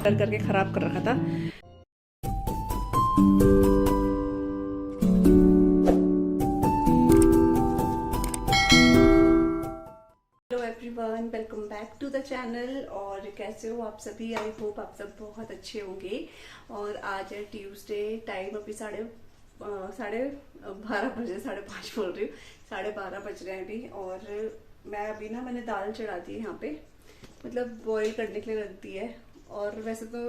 कर करके ख़राब कर रखा था। Hello everyone, welcome back to the channel. और कैसे हो आप सभी? आई होप आप सब बहुत अच्छे होंगे। और आज है ट्यूसडे, टाइम अभी साढ़े 12 बजे, 5:30 बोल रही हूँ, 12:30 बज रहे हैं अभी। और मैं अभी मैंने दाल चढ़ा दी है यहाँ पे, मतलब बॉईल करने के लिए रख दी है। और वैसे तो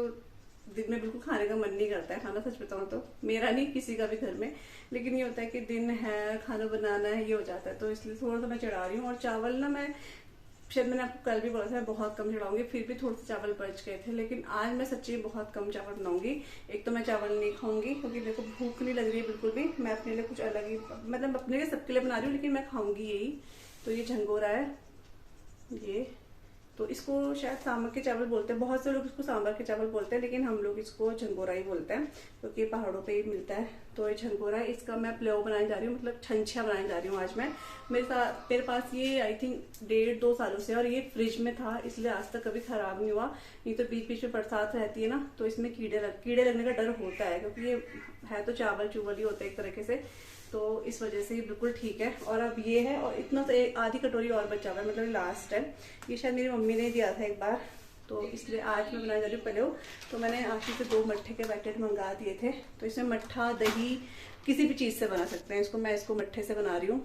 दिन में बिल्कुल खाने का मन नहीं करता है, खाना सच बताऊँ तो मेरा नहीं, किसी का भी घर में। लेकिन ये होता है कि दिन है, खाना बनाना है, ये हो जाता है, तो इसलिए थोड़ा सा मैं चढ़ा रही हूँ। और चावल मैं शायद मैंने आपको कल भी बोला था मैं बहुत कम चढ़ाऊंगी, फिर भी थोड़े से चावल बच गए थे। लेकिन आज मैं सच्ची बहुत कम चावल बनाऊंगी। एक तो मैं चावल नहीं खाऊंगी क्योंकि मेरे को भूख नहीं लग रही है बिल्कुल भी। मैं अपने लिए कुछ अलग ही, मतलब अपने लिए सबके लिए बना रही हूँ, लेकिन मैं खाऊंगी यही। तो ये झंगोरा है ये, तो इसको शायद सांबर के चावल बोलते हैं, बहुत से लोग इसको सांबर के चावल बोलते हैं, लेकिन हम लोग इसको झंगोरा ही बोलते हैं क्योंकि पहाड़ों पे ही मिलता है। तो ये झंगोरा है, इसका मैं प्लेव बनाने जा रही हूँ, मतलब छंछा बनाने जा रही हूँ आज मैं। मेरे पास ये आई थिंक 1.5-2 सालों से, और ये फ्रिज में था इसलिए आज तक कभी खराब नहीं हुआ। नहीं तो बीच बीच में बरसात रहती है ना, तो इसमें कीड़े लगने का डर होता है, क्योंकि ये है तो चावल चूवल ही होता है एक तरीके से, तो इस वजह से बिल्कुल ठीक है। और अब ये है, और इतना तो आधी कटोरी और बचा हुआ है, मतलब लास्ट है। ये शायद मेरी मम्मी ने दिया था एक बार, तो इसलिए आज मैं बनाने जा रही हूँ पलेव। तो मैंने आशी से 2 मट्ठे के पैकेट मंगा दिए थे। तो इसमें मट्ठा, दही, किसी भी चीज़ से बना सकते हैं इसको। मैं इसको मट्ठे से बना रही हूँ।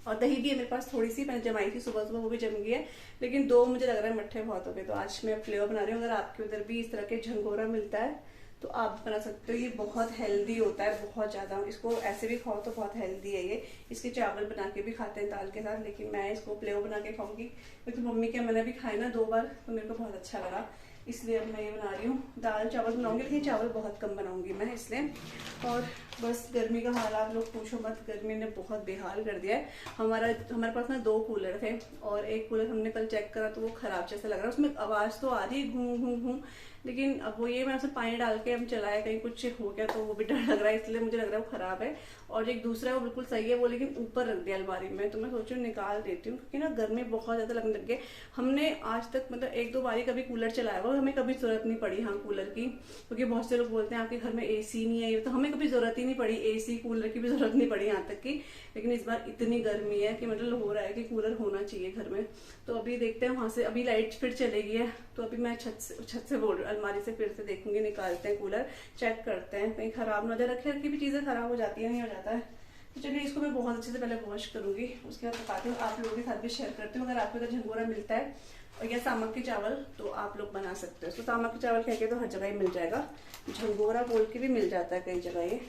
और दही भी है मेरे पास थोड़ी सी, मैंने जमाई थी सुबह सुबह, वो भी जम गई है। लेकिन 2 मुझे लग रहा है मट्ठे बहुत हो गए, तो आज मैं फ्लेवर बना रही हूँ। अगर आपके उधर भी इस तरह के झंगोरा मिलता है तो आप बना सकते हो। ये बहुत हेल्दी होता है, बहुत ज़्यादा। इसको ऐसे भी खाओ तो बहुत हेल्दी है ये। इसके चावल बना के भी खाते हैं दाल के साथ, लेकिन मैं इसको प्लेव बना के खाऊंगी क्योंकि मम्मी के मैंने भी खाए ना 2 बार, तो मेरे को बहुत अच्छा लगा, इसलिए अब मैं ये बना रही हूँ। दाल चावल बनाऊंगी, लेकिन चावल बहुत कम बनाऊंगी मैं इसलिए। और बस गर्मी का हाल आप लोग पूछो मत, गर्मी ने बहुत बेहाल कर दिया है। हमारे पास 2 कूलर थे, और एक कूलर हमने कल चेक करा तो वो खराब जैसा लग रहा है। उसमें आवाज़ तो आ रही है घूं घूं घूं, लेकिन अब वो ये मैं उसमें पानी डाल के हम चलाए, कहीं कुछ हो गया तो वो भी डर लग रहा है, इसलिए मुझे लग रहा है वो खराब है। और एक दूसरा है वो बिल्कुल सही है, वो लेकिन ऊपर रख दिया अलमारी में, तो मैं सोचूं निकाल देती हूँ क्योंकि गर्मी बहुत ज़्यादा लगने लग गई। हमने आज तक मतलब 1-2 बारी कभी कूलर चलाया हुआ, हमें कभी जरूरत नहीं पड़ी हाँ कूलर की, क्योंकि बहुत से लोग बोलते हैं आपके घर में एसी नहीं है, तो हमें कभी जरूरत ही नहीं पड़ी, एसी कूलर की भी जरूरत नहीं पड़ी यहाँ तक की। लेकिन इस बार इतनी गर्मी है कि मतलब हो रहा है कि कूलर होना चाहिए घर में। तो अभी देखते हैं, वहां से अभी लाइट फिर चलेगी है, तो अभी मैं छत से बोल अलमारी से फिर से देखूंगी, निकालते हैं कूलर, चेक करते हैं कहीं खराब ना हो जाए। रखे रखी भी चीजें खराब हो जाती है, नहीं हो जाता है। तो चलिए इसको मैं बहुत अच्छे से पहले वॉश करूंगी, उसके बाद बताती हूँ, आप लोगों के साथ भी शेयर करती हूँ। अगर आपको इधर झंगोरा मिलता है और या सामक के चावल, तो आप लोग बना सकते हो इसको। सामक के चावल कह के तो हर जगह ही मिल जाएगा, झंगोरा बोल के भी मिल जाता है कई जगह ये।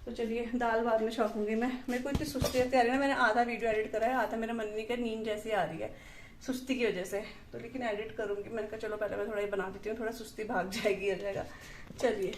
तो चलिए दाल बाद में छौंकूंगी मैं। मेरे को इतनी सुस्ती आ रही है ना, मैंने आधा वीडियो एडिट करा है, आधा मेरा मन नहीं कर, नींद जैसी आ रही है सुस्ती की वजह से। तो लेकिन एडिट करूंगी, मैंने कहा चलो पहले मैं थोड़ा ही बना देती हूँ, थोड़ा सुस्ती भाग जाएगी हर जगह। चलिए,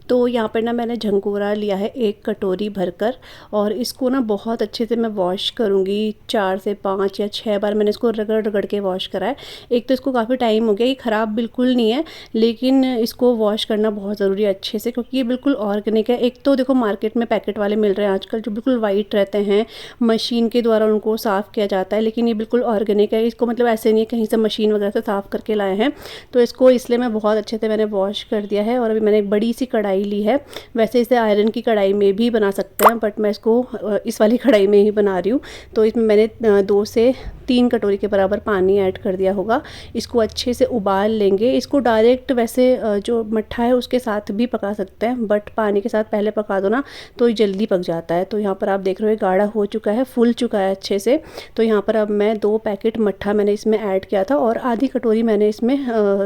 तो यहाँ पर मैंने झंगोरा लिया है 1 कटोरी भरकर, और इसको बहुत अच्छे से मैं वॉश करूँगी। 4 से 5 या 6 बार मैंने इसको रगड़ रगड़ के वॉश करा है। एक तो इसको काफ़ी टाइम हो गया, ये ख़राब बिल्कुल नहीं है, लेकिन इसको वॉश करना बहुत ज़रूरी है अच्छे से, क्योंकि ये बिल्कुल ऑर्गेनिक है। एक तो देखो मार्केट में पैकेट वाले मिल रहे हैं आजकल जो बिल्कुल वाइट रहते हैं, मशीन के द्वारा उनको साफ़ किया जाता है, लेकिन ये बिल्कुल ऑर्गेनिक है। इसको मतलब ऐसे नहीं है कहीं से मशीन वगैरह से साफ़ करके लाए हैं। तो इसको इसलिए मैं बहुत अच्छे से मैंने वॉश कर दिया है। और अभी मैंने एक बड़ी सी कढ़ाई ली है, वैसे इसे आयरन की कढ़ाई में भी बना सकते हैं, बट मैं इसको इस वाली कढ़ाई में ही बना रही हूँ। तो इसमें मैंने 2 से 3 कटोरी के बराबर पानी ऐड कर दिया होगा। इसको अच्छे से उबाल लेंगे। इसको डायरेक्ट वैसे जो मट्ठा है उसके साथ भी पका सकते हैं, बट पानी के साथ पहले पका दो ना तो ये जल्दी पक जाता है। तो यहाँ पर आप देख रहे हो गाढ़ा हो चुका है, फूल चुका है अच्छे से। तो यहाँ पर अब मैं 2 पैकेट मट्ठा मैंने इसमें ऐड किया था, और आधी कटोरी मैंने इसमें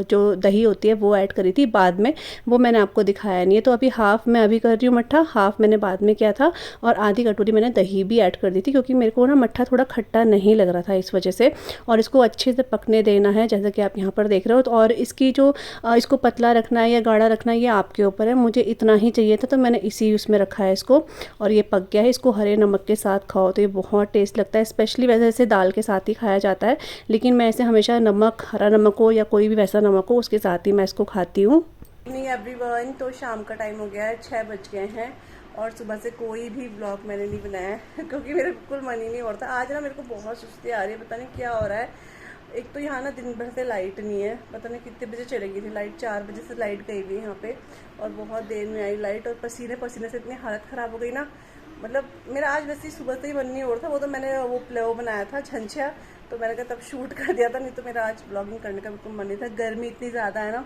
जो दही होती है वो ऐड करी थी बाद में, वो मैंने आपको दिखाया नहीं है। तो अभी हाफ मैं अभी कर रही हूँ मट्ठा, हाफ मैंने बाद में किया था, और आधी कटोरी मैंने दही भी ऐड कर दी थी, क्योंकि मेरे को ना मट्ठा थोड़ा खट्टा नहीं लग रहा था इस वजह से। और इसको अच्छे से पकने देना है, जैसा कि आप यहाँ पर देख रहे हो। तो और इसकी जो इसको पतला रखना है या गाढ़ा रखना है ये आपके ऊपर है। मुझे इतना ही चाहिए था तो मैंने इसी उसमें रखा है इसको, और ये पक गया है। इसको हरे नमक के साथ खाओ तो ये बहुत टेस्ट लगता है, स्पेशली वैसे ऐसे दाल के साथ ही खाया जाता है, लेकिन मैं इसे हमेशा नमक, हरा नमक हो या कोई भी वैसा नमक हो उसके साथ ही मैं इसको खाती हूँ। नहीं एवरीवन, तो शाम का टाइम हो गया है, 6 बज गए हैं, और सुबह से कोई भी ब्लॉग मैंने नहीं बनाया है क्योंकि मेरा बिल्कुल मन ही नहीं होता आज ना। मेरे को बहुत सुस्ती आ रही है, पता नहीं क्या हो रहा है। एक तो यहाँ ना दिन भर से लाइट नहीं है, पता नहीं कितने बजे चलेगी थी लाइट, 4 बजे से लाइट गई हुई है यहाँ पे, और बहुत देर में आई लाइट, और पसीने पसीने से इतनी हालत ख़राब हो गई ना। मतलब मेरा आज वैसे ही सुबह से ही मन नहीं हो रहा था, वो तो मैंने वो बनाया था झंझिया, तो मैंने कहा तब शूट कर दिया था, नहीं तो मेरा आज ब्लॉगिंग करने का बिल्कुल मन नहीं था। गर्मी इतनी ज़्यादा है ना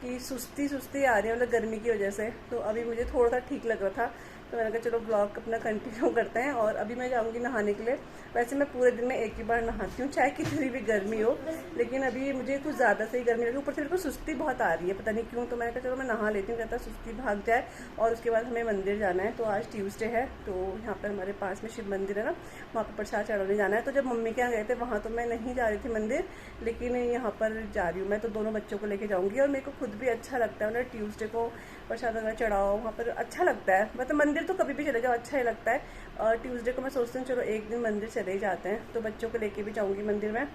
कि सुस्ती सुस्ती आ रही है, मतलब गर्मी की वजह से। तो अभी मुझे थोड़ा सा ठीक लग रहा था, तो मैंने कहा चलो ब्लॉग अपना कंटिन्यू करते हैं। और अभी मैं जाऊंगी नहाने के लिए। वैसे मैं पूरे दिन में एक ही बार नहाती हूँ, चाहे कितनी भी गर्मी हो, लेकिन अभी मुझे कुछ ज़्यादा से ही गर्मी लगी, ऊपर से मेरे को सुस्ती बहुत आ रही है, पता नहीं क्यों। तो मैंने कहा चलो मैं नहा लेती हूँ, कहता सुस्ती भाग जाए। और उसके बाद हमें मंदिर जाना है, तो आज ट्यूसडे है, तो यहाँ पर हमारे पास में शिव मंदिर है ना, वहाँ पर प्रसाद चढ़ाने जाना है। तो जब मम्मी के यहाँ गए थे वहाँ तो मैं नहीं जा रही थी मंदिर, लेकिन यहाँ पर जा रही हूँ मैं, तो दोनों बच्चों को लेके जाऊँगी। और मेरे को खुद भी अच्छा लगता है, मतलब ट्यूसडे को प्रसाद वगैरह चढ़ाओ, वहाँ पर अच्छा लगता है। मतलब मंदिर तो कभी भी चले जाओ अच्छा ही लगता है, और ट्यूसडे को मैं सोचती हूँ चलो एक दिन मंदिर चले ही जाते हैं, तो बच्चों को लेके भी जाऊँगी मंदिर में।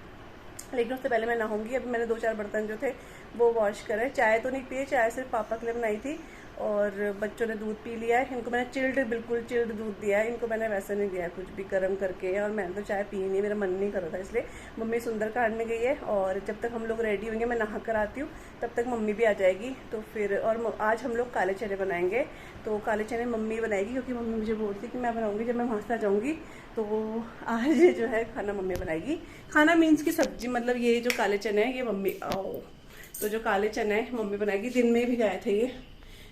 लेकिन उससे पहले मैं नहाऊंगी। अभी मैंने 2-4 बर्तन जो थे वो वॉश करे। चाय तो नहीं पिए, चाय सिर्फ पापा के लिए बनाई थी, और बच्चों ने दूध पी लिया है। इनको मैंने बिल्कुल चिल्ड दूध दिया है, इनको मैंने वैसे नहीं दिया है कुछ भी गर्म करके। और मैंने तो चाय पी नहीं, मेरा मन नहीं कर रहा था, इसलिए मम्मी सुंदर काटने गई है, और जब तक हम लोग रेडी होंगे, मैं नहा कर आती हूँ, तब तक मम्मी भी आ जाएगी। तो फिर और आज हम लोग काले चने बनाएंगे, तो काले चने मम्मी बनाएगी, क्योंकि मम्मी मुझे बोलती कि मैं बनाऊंगी जब मैं वहाँ से आ जाऊँगी, तो आज जो है खाना मम्मी बनाएगी। खाना मीन्स की सब्जी, मतलब ये जो काले चने हैं ये मम्मी तो जो काले चने हैं मम्मी बनाएगी। दिन में भी गए थे ये,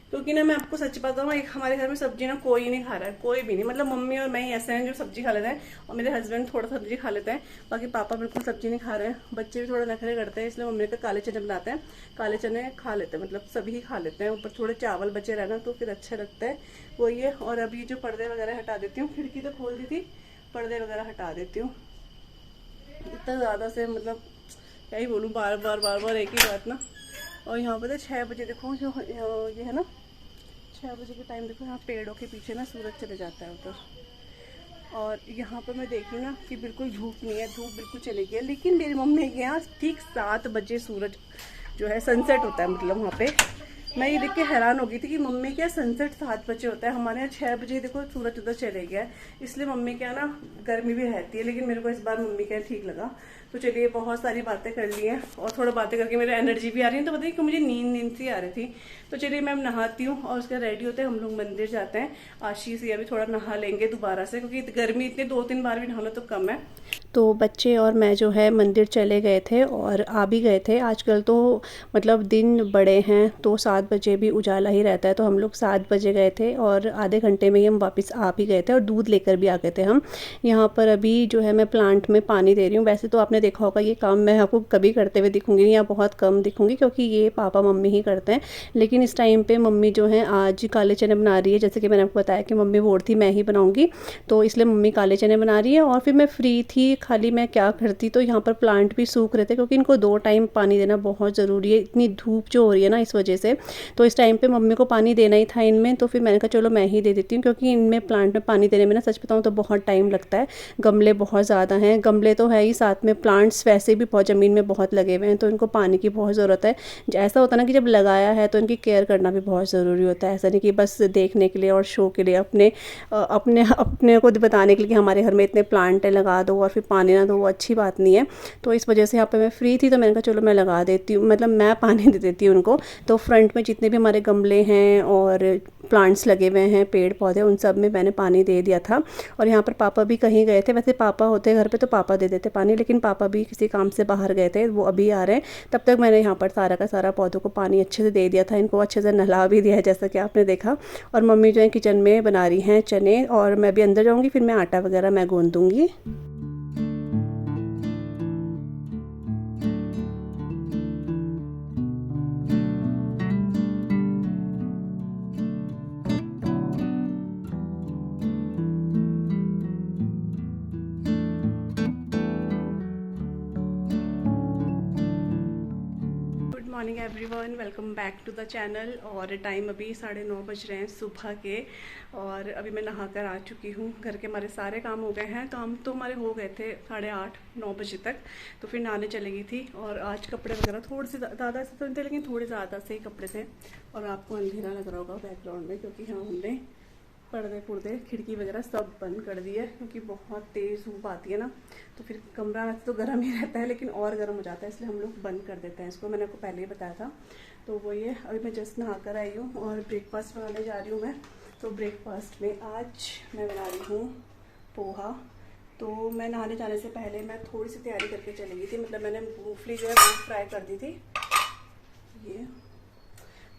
क्योंकि ना मैं आपको सच बताऊँ, एक हमारे घर में सब्जी ना कोई नहीं खा रहा है, कोई भी नहीं। मतलब मम्मी और मैं ही ऐसे हैं जो सब्जी खा लेते हैं, और मेरे हस्बैंड थोड़ा सब्जी खा लेते हैं, बाकी पापा बिल्कुल सब्जी नहीं खा रहे हैं। बच्चे भी थोड़ा नखरे करते हैं, इसलिए मम्मी का काले चने बनाते हैं। काले चने खा लेते हैं, मतलब सभी खा लेते हैं, ऊपर थोड़े चावल बचे रहना तो फिर अच्छा लगता है, वही है। और अभी जो पर्दे वगैरह हटा देती हूँ, खिड़की तो खोल दी थी, पर्दे वगैरह हटा देती हूँ। इतना ज़्यादा से मतलब क्या ही बोलूँ, बार बार एक ही बात ना। और यहाँ पर 6 बजे देखो, जो ये है ना 6 बजे के टाइम देखो, यहाँ पेड़ों के पीछे ना सूरज चले जाता है उधर। और यहाँ पर मैं देख रही हूँ ना कि बिल्कुल धूप नहीं है, धूप बिल्कुल चली गई है। लेकिन मेरी मम्मी के यहाँ ठीक 7 बजे सूरज जो है सनसेट होता है, मतलब वहाँ पे मैं ये देख के हैरान हो गई थी कि मम्मी क्या सनसेट 7 बजे होता है, हमारे यहाँ 6 बजे देखो सूरज उधर चले गया है। इसलिए मम्मी क्या ना गर्मी भी रहती है, लेकिन मेरे को इस बार मम्मी क्या ठीक लगा। तो चलिए बहुत सारी बातें कर ली हैं, और थोड़ा बातें करके मेरी एनर्जी भी आ रही है, तो बताइए कि मुझे नींद सी आ रही थी। तो चलिए मैं नहाती हूँ, और उसके रेडी होते हैं हम लोग मंदिर जाते हैं। आशीष ये अभी थोड़ा नहा लेंगे दोबारा से, क्योंकि गर्मी इतनी 2-3 बार भी नहाना तो कम है। तो बच्चे और मैं जो है मंदिर चले गए थे, और आ भी गए थे। आजकल तो मतलब दिन बड़े हैं, तो 7 बजे भी उजाला ही रहता है, तो हम लोग 7 बजे गए थे, और आधे घंटे में ही हम वापस आ भी गए थे, और दूध लेकर भी आ गए थे हम। यहाँ पर अभी जो है मैं प्लांट में पानी दे रही हूँ। वैसे तो आपने देखा होगा ये काम मैं आपको कभी करते हुए दिखूंगी या बहुत कम दिखूंगी, क्योंकि ये पापा मम्मी ही करते हैं। लेकिन इस टाइम पे मम्मी जो है आज काले चने बना रही है, जैसे कि मैंने आपको बताया कि मम्मी बोल थी मैं ही बनाऊंगी, तो इसलिए मम्मी काले चने बना रही है। और फिर मैं फ्री थी, खाली मैं क्या करती, तो यहाँ पर प्लांट भी सूख रहे थे, क्योंकि इनको 2 टाइम पानी देना बहुत ज़रूरी है, इतनी धूप जो हो रही है ना इस वजह से। तो इस टाइम पे मम्मी को पानी देना ही था इनमें, तो फिर मैंने कहा चलो मैं ही दे देती हूँ, क्योंकि इनमें प्लांट में पानी देने में ना सच बताऊँ तो बहुत टाइम लगता है। गमले बहुत ज़्यादा हैं, गमले तो है ही, साथ में प्लांट्स वैसे भी बहुत ज़मीन में बहुत लगे हुए हैं, तो इनको पानी की बहुत ज़रूरत है। ऐसा होता है ना कि जब लगाया है तो इनकी केयर करना भी बहुत ज़रूरी होता है, ऐसा नहीं कि बस देखने के लिए और शो के लिए, अपने को बताने के लिए कि हमारे घर में इतने प्लांट है लगा दो और फिर पानी ना दो, वो अच्छी बात नहीं है। तो इस वजह से यहाँ पे मैं फ्री थी, तो मैंने कहा चलो मैं लगा देती हूँ, मतलब मैं पानी दे देती हूँ उनको। तो फ्रंट में जितने भी हमारे गमले हैं और प्लांट्स लगे हुए हैं, पेड़ पौधे, उन सब में मैंने पानी दे दिया था। और यहाँ पर पापा भी कहीं गए थे, वैसे पापा होते घर पे तो पापा दे देते पानी, लेकिन पापा भी किसी काम से बाहर गए थे, वो अभी आ रहे हैं। तब तक मैंने यहाँ पर सारा का सारा पौधों को पानी अच्छे से दे दिया था, इनको अच्छे से नहला भी दिया है, जैसा कि आपने देखा। और मम्मी जो है किचन में बना रही हैं चने, और मैं भी अंदर जाऊँगी, फिर मैं आटा वगैरह मैं गूंद दूँगी। Morning everyone, welcome back to the channel. और टाइम अभी 9:30 बज रहे हैं सुबह के, और अभी मैं नहा कर आ चुकी हूँ। घर के हमारे सारे काम हो गए हैं, तो हम तो हमारे हो गए थे 8:30-9 बजे तक, तो फिर नहाने चली गई थी। और आज कपड़े वगैरह थोड़े से ज़्यादा से तो नहीं थे, लेकिन थोड़े ज़्यादा से ही कपड़े थे। और आपको अंधेरा लग रहा होगा बैकग्राउंड में, क्योंकि हाँ हमने पर्दे पुर्दे खिड़की वगैरह सब बंद कर दिए क्योंकि बहुत तेज़ धूप आती है ना, तो फिर कमरा वैसे तो गर्म ही रहता है लेकिन और गर्म हो जाता है, इसलिए हम लोग बंद कर देते हैं इसको। मैंने आपको पहले ही बताया था। तो वो ये अभी मैं जस्ट नहा कर आई हूँ और ब्रेकफास्ट बनाने जा रही हूँ मैं। तो ब्रेकफास्ट में आज मैं बना रही हूँ पोहा। तो मैं नहाने जाने से पहले मैं थोड़ी सी तैयारी करके चली गई थी, मतलब मैंने मूंगफली जो है वो फ्राई कर दी थी। ये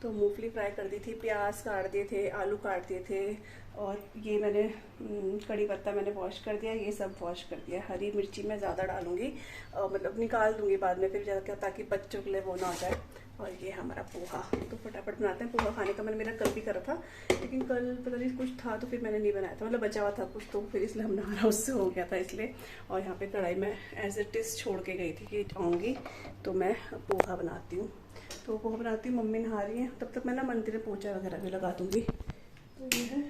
तो मूंगफली फ्राई कर दी थी, प्याज काट दिए थे, आलू काट दिए थे, और ये मैंने कड़ी पत्ता मैंने वॉश कर दिया, ये सब वॉश कर दिया। हरी मिर्ची मैं ज़्यादा डालूंगी, मतलब निकाल दूंगी बाद में फिर ज़्यादा, ताकि बच्चों के लिए वो ना हो जाए। और ये हमारा पोहा, तो फटाफट बनाते हैं। पोहा खाने का मेरा कल भी करा था, लेकिन कल पता नहीं कुछ था तो फिर मैंने नहीं बनाया था, मतलब बचा हुआ था कुछ, तो फिर इसलिए हम नहा उससे हो गया था इसलिए। और यहाँ पे कढ़ाई में एज इट इज़ छोड़ के गई थी कि आऊँगी तो मैं पोहा बनाती हूँ। तो पोहा बनाती हूँ, मम्मी नहा रही है, तब तक मैं ना मंदिर में पोछा वगैरह भी लगा दूँगी। तो ये है,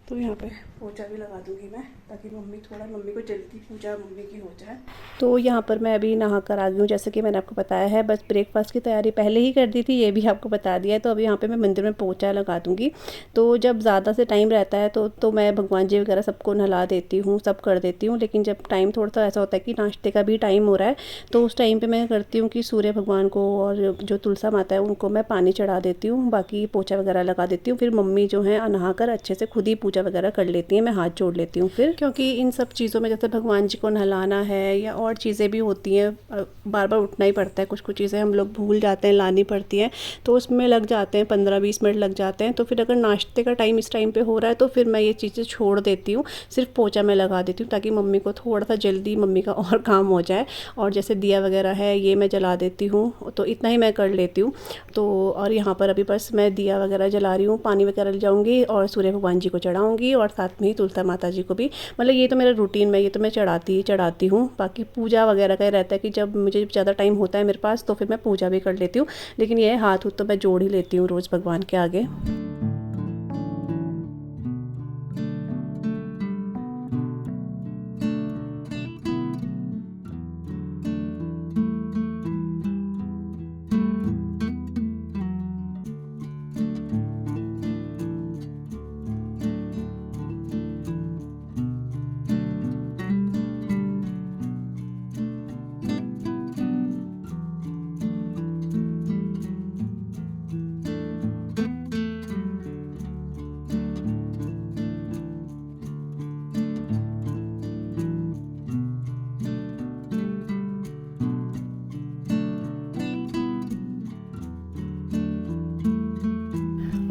तो यहाँ पे पोछा भी लगा दूँगी मैं, ताकि मम्मी को जल्दी पूजा मम्मी की हो जाए। तो यहाँ पर मैं अभी नहा कर आ गई हूँ, जैसे कि मैंने आपको बताया है। बस ब्रेकफास्ट की तैयारी पहले ही कर दी थी, ये भी आपको बता दिया है। तो अभी यहाँ पे मैं मंदिर में पोछा लगा दूँगी। तो जब ज़्यादा से टाइम रहता है तो मैं भगवान जी वगैरह सबको नहला देती हूँ, सब कर देती हूँ। लेकिन जब टाइम थोड़ा सा ऐसा होता है कि नाश्ते का भी टाइम हो रहा है, तो उस टाइम पर मैं करती हूँ कि सूर्य भगवान को और जो तुलसा माता है उनको मैं पानी चढ़ा देती हूँ, बाकी पोछा वगैरह लगा देती हूँ। फिर मम्मी जो है नहा कर अच्छे से खुद ही पूजा वगैरह कर लेती हैं, मैं हाथ जोड़ लेती हूँ फिर। क्योंकि इन सब चीज़ों में जैसे भगवान जी को नहलाना है या और चीज़ें भी होती हैं, बार बार उठना ही पड़ता है, कुछ कुछ चीज़ें हम लोग भूल जाते हैं, लानी पड़ती हैं, तो उसमें लग जाते हैं 15-20 मिनट लग जाते हैं। तो फिर अगर नाश्ते का टाइम इस टाइम पे हो रहा है तो फिर मैं ये चीज़ें छोड़ देती हूँ, सिर्फ पोछा मैं लगा देती हूँ, ताकि मम्मी को थोड़ा सा जल्दी मम्मी का और काम हो जाए। और जैसे दिया वगैरह है ये मैं जला देती हूँ, तो इतना ही मैं कर लेती हूँ। तो और यहाँ पर अभी बस मैं दिया वगैरह जला रही हूँ, पानी वगैरह ले जाऊँगी और सूर्य भगवान जी को चढ़ाऊँगी, और साथ में ही तुलसा माता जी को भी। मतलब ये तो मेरा रूटीन में, ये तो मैं चढ़ाती हूँ। बाकी पूजा वगैरह का रहता है कि जब मुझे ज़्यादा टाइम होता है मेरे पास तो फिर मैं पूजा भी कर लेती हूँ, लेकिन ये हाथ तो मैं जोड़ ही लेती हूँ रोज़ भगवान के आगे।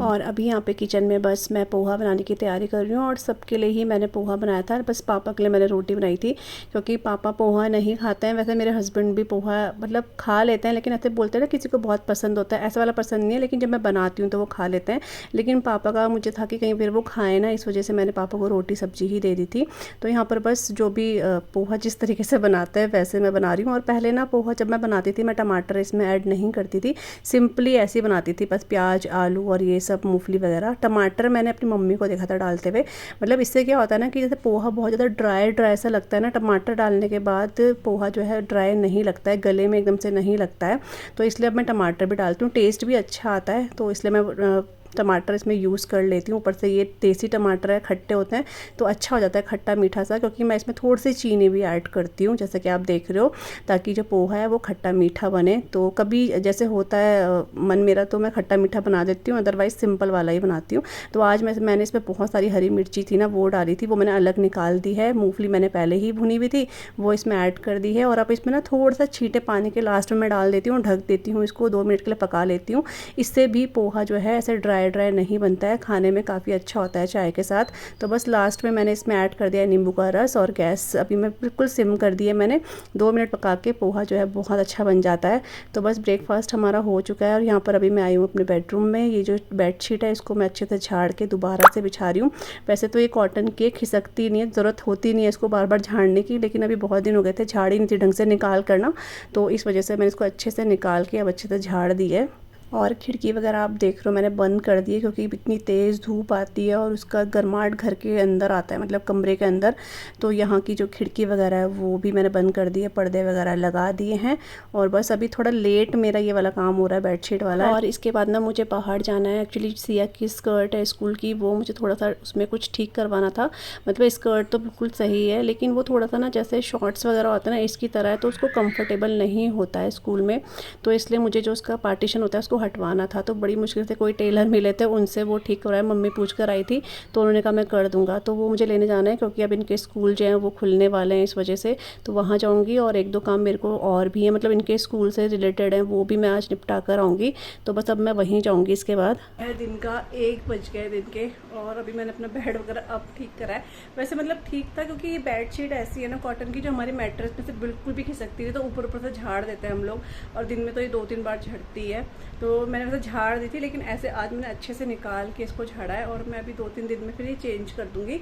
और अभी यहाँ पे किचन में बस मैं पोहा बनाने की तैयारी कर रही हूँ, और सबके लिए ही मैंने पोहा बनाया था। बस पापा के लिए मैंने रोटी बनाई थी, क्योंकि पापा पोहा नहीं खाते हैं। वैसे मेरे हस्बैंड भी पोहा मतलब खा लेते हैं, लेकिन ऐसे बोलते हैं ना किसी को बहुत पसंद होता है, ऐसा वाला पसंद नहीं है, लेकिन जब मैं बनाती हूँ तो वो खा लेते हैं। लेकिन पापा का मुझे था कि कहीं फिर वो खाएँ ना, इस वजह से मैंने पापा को रोटी सब्जी ही दे दी थी। तो यहाँ पर बस जो भी पोहा जिस तरीके से बनाते हैं वैसे मैं बना रही हूँ। और पहले ना पोहा जब मैं बनाती थी मैं टमाटर इसमें ऐड नहीं करती थी, सिंपली ऐसे ही बनाती थी, बस प्याज आलू और ये सब मूंगफली वगैरह। टमाटर मैंने अपनी मम्मी को देखा था डालते हुए। मतलब इससे क्या होता है ना कि जैसे पोहा बहुत ज़्यादा ड्राई सा लगता है ना, टमाटर डालने के बाद पोहा जो है ड्राई नहीं लगता है, गले में एकदम से नहीं लगता है। तो इसलिए अब मैं टमाटर भी डालती हूँ, टेस्ट भी अच्छा आता है, तो इसलिए मैं टमाटर इसमें यूज़ कर लेती हूँ। ऊपर से ये देसी टमाटर है, खट्टे होते हैं तो अच्छा हो जाता है खट्टा मीठा सा, क्योंकि मैं इसमें थोड़ी सी चीनी भी ऐड करती हूँ, जैसे कि आप देख रहे हो, ताकि जो पोहा है वो खट्टा मीठा बने। तो कभी जैसे होता है मन मेरा तो मैं खट्टा मीठा बना देती हूँ, अदरवाइज़ सिंपल वाला ही बनाती हूँ। तो आज मैंने इसमें बहुत सारी हरी मिर्ची थी ना वो डाली थी, वो मैंने अलग निकाल दी है। मूंगफली मैंने पहले ही भुनी हुई थी, वो इसमें ऐड कर दी है। और अब इसमें ना थोड़ा सा छींटे पानी के लास्ट में मैं डाल देती हूँ, ढक देती हूँ, इसको 2 मिनट के लिए पका लेती हूँ। इससे भी पोहा जो है ऐसे ड्राई नहीं बनता है, खाने में काफ़ी अच्छा होता है चाय के साथ। तो बस लास्ट में मैंने इसमें ऐड कर दिया नींबू का रस, और गैस अभी मैं बिल्कुल सिम कर दी है मैंने। 2 मिनट पका के पोहा जो है बहुत अच्छा बन जाता है। तो बस ब्रेकफास्ट हमारा हो चुका है, और यहाँ पर अभी मैं आई हूँ अपने बेडरूम में। ये जो बेडशीट है इसको मैं अच्छे से झाड़ के दोबारा से बिछा रही हूँ। वैसे तो ये कॉटन की खिसकती नहीं है, ज़रूरत होती नहीं है इसको बार बार झाड़ने की, लेकिन अभी बहुत दिन हो गए थे झाड़ी नहीं थी ढंग से निकाल करना, तो इस वजह से मैंने इसको अच्छे से निकाल के अब अच्छे से झाड़ दी है। और खिड़की वगैरह आप देख रहे हो मैंने बंद कर दी है क्योंकि इतनी तेज़ धूप आती है और उसका गर्माहट घर के अंदर आता है, मतलब कमरे के अंदर। तो यहाँ की जो खिड़की वगैरह है वो भी मैंने बंद कर दी है, पर्दे वगैरह लगा दिए हैं। और बस अभी थोड़ा लेट मेरा ये वाला काम हो रहा है, बेडशीट वाला। और इसके बाद ना मुझे बाहर जाना है। एक्चुअली सिया की स्कर्ट है स्कूल की, वो मुझे थोड़ा सा उसमें कुछ ठीक करवाना था। मतलब स्कर्ट तो बिल्कुल सही है लेकिन वो थोड़ा सा ना जैसे शॉर्ट्स वगैरह होता है ना इसकी तरह है, तो उसको कंफर्टेबल नहीं होता है स्कूल में। तो इसलिए मुझे जो उसका पार्टीशन होता है उसको हटवाना था। तो बड़ी मुश्किल से कोई टेलर मिले थे, उनसे वो ठीक करवाया। मम्मी पूछ कर आई थी तो उन्होंने कहा मैं कर दूंगा। तो वो मुझे लेने जाना है क्योंकि अब इनके स्कूल जो हैं वो खुलने वाले हैं, इस वजह से तो वहाँ जाऊँगी। और एक दो काम मेरे को और भी है, मतलब इनके स्कूल से रिलेटेड हैं, वो भी मैं आज निपटा कर आऊँगी। तो बस अब मैं वहीं जाऊँगी इसके बाद। दिन का 1 बज गए दिन के, और अभी मैंने अपना बेड वगैरह अब ठीक करा है। वैसे मतलब ठीक था क्योंकि ये बेडशीट ऐसी है ना कॉटन की जो हमारी मैट्रेस में से बिल्कुल भी खिसकती है, तो ऊपर ऊपर से झाड़ देते हैं हम लोग। और दिन में तो ये 2-3 बार झड़ती है, तो मैंने वैसे झाड़ दी थी लेकिन ऐसे आज मैंने अच्छे से निकाल के इसको झाड़ा है। और मैं अभी 2-3 दिन में फिर ये चेंज कर दूँगी।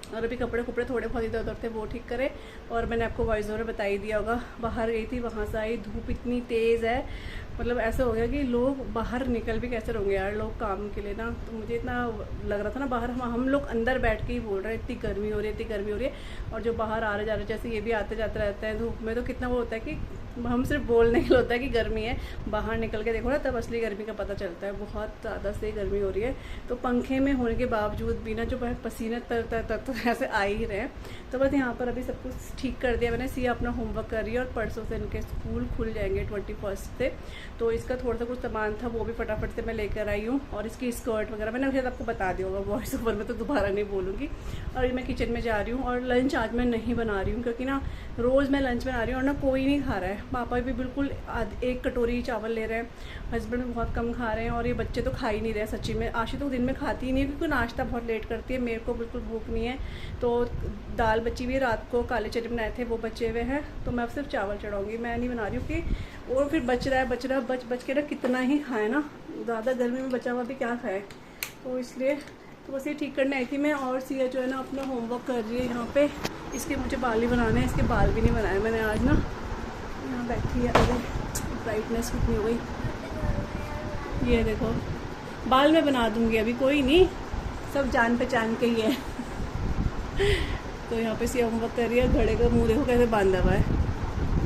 और अभी कपड़े थोड़े बहुत इधर उधर थे वो ठीक करे। और मैंने आपको वॉइस ओवर बता ही दिया होगा, बाहर गई थी, वहाँ से आई, धूप इतनी तेज़ है, मतलब ऐसा हो गया कि लोग बाहर निकल भी कैसे रहेंगे यार लोग काम के लिए ना। तो मुझे इतना लग रहा था ना बाहर, हम लोग अंदर बैठ के ही बोल रहे हैं इतनी गर्मी हो रही है, इतनी गर्मी हो रही है। और जो बाहर आ रहे जा रहे जैसे ये भी आते जाते रहते हैं धूप में, तो कितना वो होता है कि हम सिर्फ बोलने के लिए होता है कि गर्मी है, बाहर निकल के देखो ना तब असली गर्मी का पता चलता है। बहुत ज़्यादा से गर्मी हो रही है, तो पंखे में होने के बावजूद भी ना जो पसीने तर ऐसे आ ही रहे हैं। तो बस यहाँ पर अभी सब कुछ ठीक कर दिया मैंने। सिया अपना होमवर्क कर रही है और परसों से इनके स्कूल खुल जाएंगे 21 से। तो इसका थोड़ा सा कुछ सामान था वो भी फटाफट से मैं लेकर आई हूँ। और इसकी स्कर्ट वगैरह मैंने शायद आपको बता दिया होगा वॉइस ओवर में, तो दोबारा नहीं बोलूँगी। और मैं किचन में जा रही हूँ और लंच आज मैं नहीं बना रही हूँ क्योंकि ना रोज़ मैं लंच बना रही हूँ और ना कोई नहीं खा रहा है। पापा भी बिल्कुल 1 कटोरी चावल ले रहे हैं, हस्बैंड भी बहुत कम खा रहे हैं, और ये बच्चे तो खा ही नहीं रहे हैं सच्ची में। आशी तो दिन में खाती ही नहीं है क्योंकि नाश्ता बहुत लेट करती है, मेरे को बिल्कुल भूख नहीं है। तो दाल बची हुई, रात को काले चने बनाए थे वो बचे हुए हैं, तो मैं अब सिर्फ चावल चढ़ाऊँगी, मैं नहीं बना रही हूँ कि और फिर बच रहा है बच के ना कितना ही खाए ना, ज़्यादा गर्मी में बचा हुआ भी क्या खाए। तो इसलिए तो बस ये ठीक करने आई थी मैं। और सिया जो है ना अपना होमवर्क कर रही है यहाँ पे। इसके मुझे बाल ही बनाने हैं, इसके बाल भी नहीं बनाए मैंने आज ना। यहाँ बैठी है, अरे ब्राइटनेस कितनी हो गई, ये देखो बाल मैं बना दूँगी अभी, कोई नहीं, सब जान पहचान के ही है। तो यहाँ पे सिया होमवर्क कर रही है, घड़े का मुँह देखो कैसे बांधा हुआ है,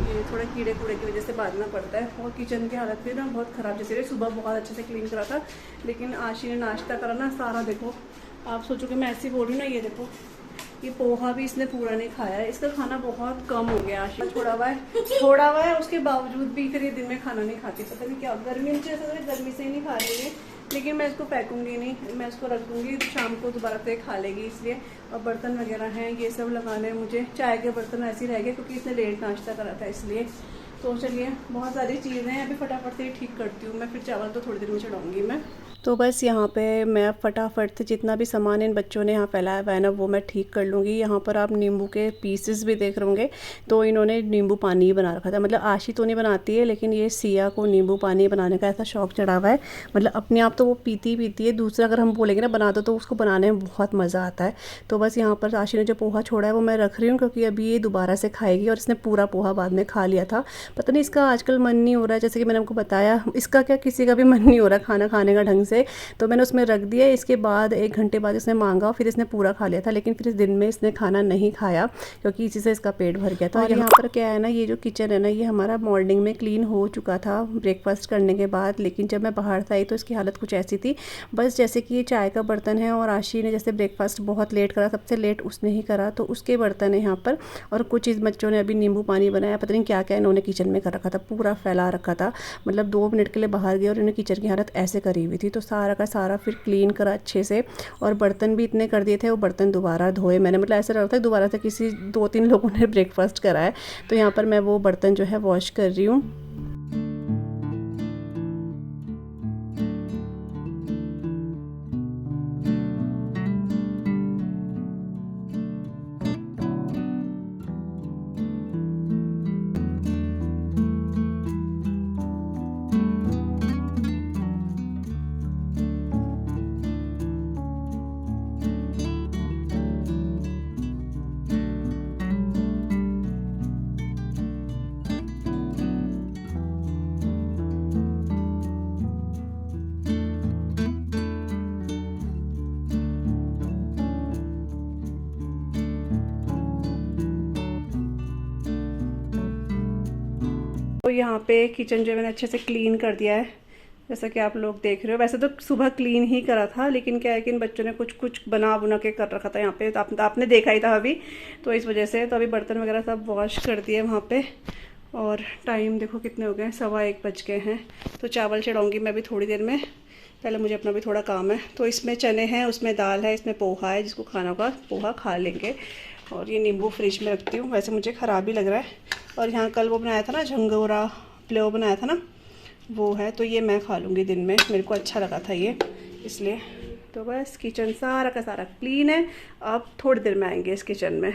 ये थोड़ा कीड़े कूड़े की वजह से बांधना पड़ता है। और किचन की हालत भी ना बहुत ख़राब जैसे रही, सुबह बहुत अच्छे से क्लीन करा था लेकिन आशी ने नाश्ता करा ना सारा, देखो आप सोचो कि मैं ऐसी बोल रही हूँ ना, ये देखो ये पोहा भी इसने पूरा नहीं खाया है, इसका खाना बहुत कम हो गया। आशी छोड़ा हुआ है उसके बावजूद भी फिर ये दिन में खाना नहीं खाती, पता नहीं क्या गर्मी में, जैसे गर्मी से ही नहीं खा रही है। लेकिन मैं इसको फेंकूंगी नहीं, मैं इसको रख दूंगी, शाम को दोबारा से खा लेगी इसलिए। और बर्तन वगैरह हैं ये सब लगाने हैं मुझे, चाय के बर्तन ऐसे ही रह गए क्योंकि इसने लेट नाश्ता करा था इसलिए। तो चलिए बहुत सारी चीज़ें हैं, अभी फटाफट से ठीक करती हूँ मैं, फिर चावल तो थोड़ी देर में चढ़ाऊँगी मैं। तो बस यहाँ पे मैं फटाफट से जितना भी सामान इन बच्चों ने यहाँ फैलाया हुआ है ना वो मैं ठीक कर लूँगी। यहाँ पर आप नींबू के पीसेस भी देख रहे होंगे, तो इन्होंने नींबू पानी ही बना रखा था। मतलब आशी तो नहीं बनाती है लेकिन ये सिया को नींबू पानी बनाने का ऐसा शौक चढ़ा हुआ है, मतलब अपने आप तो वो पीती है, दूसरा अगर हम बोलेंगे ना बना दो तो उसको बनाने में बहुत मज़ा आता है। तो बस यहाँ पर आशी ने जो पोहा छोड़ा है वो मैं रख रही हूँ क्योंकि अभी ये दोबारा से खाएगी, और इसने पूरा पोहा बाद में खा लिया था। पता नहीं इसका आजकल मन नहीं हो रहा है, जैसे कि मैंने आपको बताया इसका क्या किसी का भी मन नहीं हो रहा खाना खाने का ढंग से, तो मैंने उसमें रख दिया। इसके बाद 1 घंटे बाद इसने मांगा, फिर इसने पूरा खा लिया था, लेकिन फिर इस दिन में इसने खाना नहीं खाया क्योंकि इसी से इसका पेट भर गया था। और यहाँ पर क्या है ना, ये जो किचन है ना ये हमारा मॉर्निंग में क्लीन हो चुका था ब्रेकफास्ट करने के बाद, लेकिन जब मैं बाहर से आई तो इसकी हालत कुछ ऐसी थी, बस जैसे कि ये चाय का बर्तन है और आशी ने जैसे ब्रेकफास्ट बहुत लेट करा, सबसे लेट उसने ही करा, तो उसके बर्तन है यहाँ पर। और कुछ इस बच्चों ने अभी नींबू पानी बनाया, पता नहीं क्या क्या इन्होंने किचन में कर रखा था, पूरा फैला रखा था। मतलब 2 मिनट के लिए बाहर गए और इन्होंने किचन की हालत ऐसे करी हुई थी, तो सारा का सारा फिर क्लीन करा अच्छे से। और बर्तन भी इतने कर दिए थे, वो बर्तन दोबारा धोए मैंने, मतलब ऐसा लग रहा था दोबारा से किसी 2-3 लोगों ने ब्रेकफास्ट करा है। तो यहाँ पर मैं वो बर्तन जो है वॉश कर रही हूँ। यहाँ पे किचन जो मैंने अच्छे से क्लीन कर दिया है, जैसा कि आप लोग देख रहे हो। वैसे तो सुबह क्लीन ही करा था, लेकिन क्या है कि इन बच्चों ने कुछ कुछ बना बुना के कर रखा था यहाँ पे, तो आपने देखा ही था अभी, तो इस वजह से तो अभी बर्तन वगैरह सब वॉश कर दिए वहाँ पे। और टाइम देखो कितने हो गए, 1:15 बज गए हैं। तो चावल चढ़ाऊँगी मैं भी थोड़ी देर में, पहले मुझे अपना भी थोड़ा काम है। तो इसमें चने हैं, उसमें दाल है, इसमें पोहा है, जिसको खाना होगा पोहा खा लेंगे। और ये नींबू फ्रिज में रखती हूँ, वैसे मुझे ख़राब ही लग रहा है। और यहाँ कल वो बनाया था ना, झंगोरा प्लेव बनाया था ना, वो है, तो ये मैं खा लूँगी दिन में, मेरे को अच्छा लगा था ये, इसलिए। तो बस किचन सारा का सारा क्लीन है। अब थोड़ी देर में आएंगे इस किचन में।